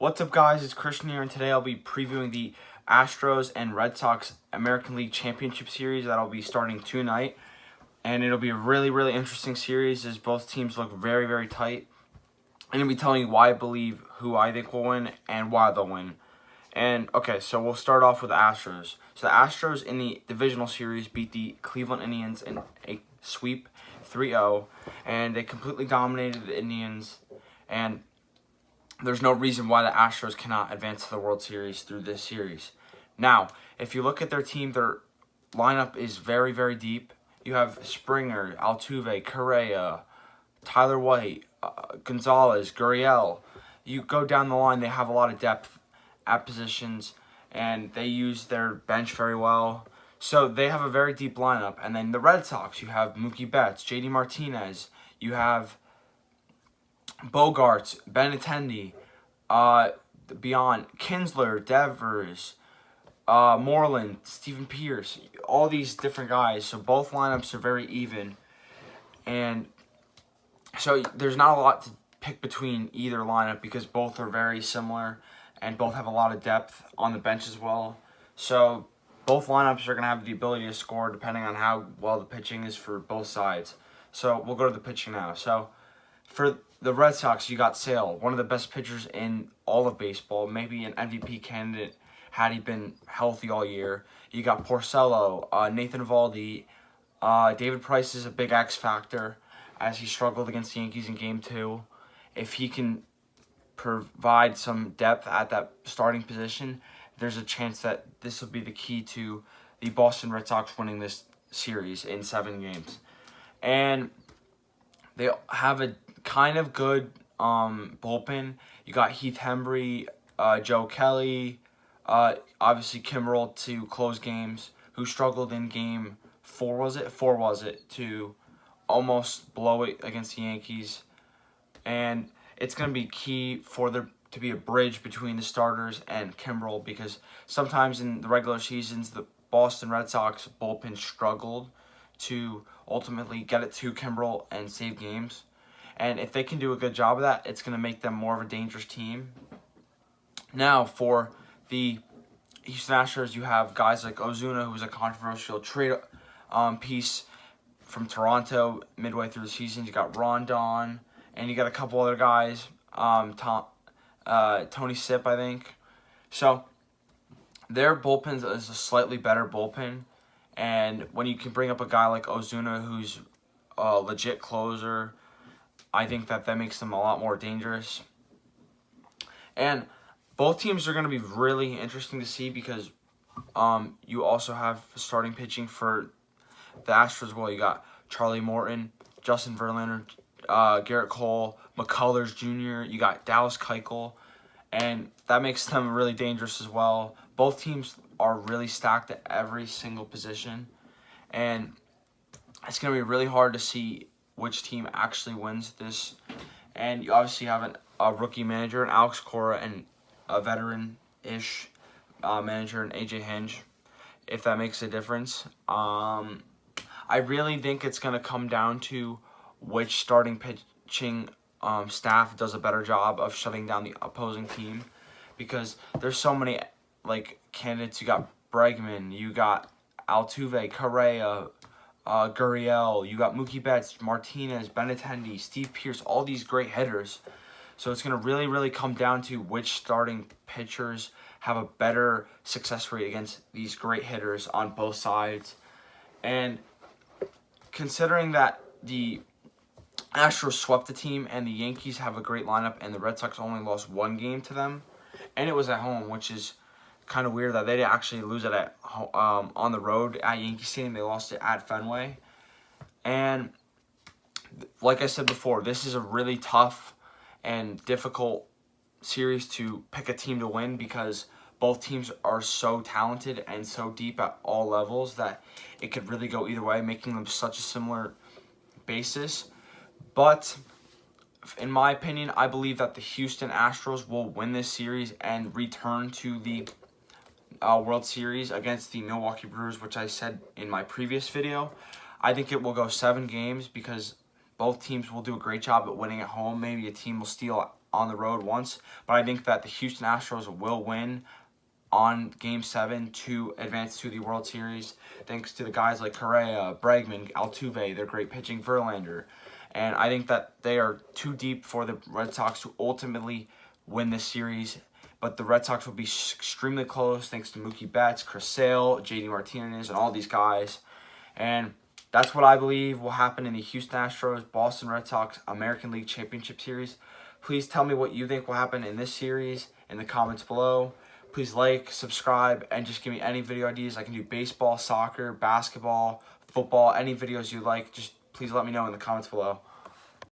What's up, guys? It's Christian here, and today I'll be previewing the Astros and Red Sox American League Championship Series that'll be starting tonight. And it'll be a really interesting series as both teams look very tight. I'm going to be telling you why I believe who I think will win and why they'll win. And, okay, so we'll start off with the Astros. So the Astros in the divisional series beat the Cleveland Indians in a sweep 3-0. And they completely dominated the Indians. And there's no reason why the Astros cannot advance to the World Series through this series. Now, if you look at their team, their lineup is very deep. You have Springer, Altuve, Correa, Tyler White, Gonzalez, Gurriel. You go down the line, they have a lot of depth at positions, and they use their bench very well. So they have a very deep lineup. And then the Red Sox, you have Mookie Betts, JD Martinez, you have Bogarts, Benintendi, beyond Kinsler, Devers, Moreland, Stephen Pierce, all these different guys. So both lineups are very even. And so there's not a lot to pick between either lineup because both are very similar and both have a lot of depth on the bench as well. So both lineups are going to have the ability to score depending on how well the pitching is for both sides. So we'll go to the pitching now. So for the Red Sox, you got Sale, one of the best pitchers in all of baseball, maybe an MVP candidate had he been healthy all year. You got Porcello, Nathan Eovaldi. David Price is a big X factor as he struggled against the Yankees in Game 2. If he can provide some depth at that starting position, there's a chance that this will be the key to the Boston Red Sox winning this series in 7 games. And they have a kind of good bullpen. You got Heath Hembree, Joe Kelly, obviously Kimbrel to close games, who struggled in Game 4, was it, to almost blow it against the Yankees. And it's going to be key for there to be a bridge between the starters and Kimbrel, because sometimes in the regular seasons, the Boston Red Sox bullpen struggled to ultimately get it to Kimbrel and save games. And if they can do a good job of that, it's going to make them more of a dangerous team. Now, for the Houston Astros, you have guys like Ozuna, who was a controversial trade piece from Toronto midway through the season. You got Rondon, and you got a couple other guys, Tony Sipp, I think. So their bullpen is a slightly better bullpen. And when you can bring up a guy like Ozuna, who's a legit closer, I think that makes them a lot more dangerous. And both teams are going to be really interesting to see because you also have starting pitching for the Astros. Well, you got Charlie Morton, Justin Verlander, Garrett Cole, McCullers Jr., you got Dallas Keuchel, and that makes them really dangerous as well. Both teams are really stacked at every single position, and it's going to be really hard to see which team actually wins this. And you obviously have a rookie manager, an Alex Cora, and a veteran-ish manager, an AJ Hinch, if that makes a difference. I really think it's going to come down to which starting pitching staff does a better job of shutting down the opposing team, because there's so many candidates. You got Bregman, you got Altuve, Correa, Gurriel, you got Mookie Betts, Martinez, Benintendi, Steve Pierce, all these great hitters. So it's going to really come down to which starting pitchers have a better success rate against these great hitters on both sides. And considering that the Astros swept the team and the Yankees have a great lineup and the Red Sox only lost 1 game to them, and it was at home, which is kind of weird that they didn't actually lose it at on the road at Yankee Stadium. They lost it at Fenway. And like I said before, this is a really tough and difficult series to pick a team to win because both teams are so talented and so deep at all levels that it could really go either way, making them such a similar basis. But in my opinion, I believe that the Houston Astros will win this series and return to the World Series against the Milwaukee Brewers, which I said in my previous video. I think it will go 7 games because both teams will do a great job at winning at home. Maybe a team will steal on the road once, but I think that the Houston Astros will win on Game 7 to advance to the World Series, thanks to the guys like Correa, Bregman, Altuve, their great pitching, Verlander. And I think that they are too deep for the Red Sox to ultimately win this series. But the Red Sox will be extremely close thanks to Mookie Betts, Chris Sale, JD Martinez, and all these guys. And that's what I believe will happen in the Houston Astros, Boston Red Sox American League Championship Series. Please tell me what you think will happen in this series in the comments below. Please like, subscribe, and just give me any video ideas. I can do baseball, soccer, basketball, football, any videos you like. Just please let me know in the comments below.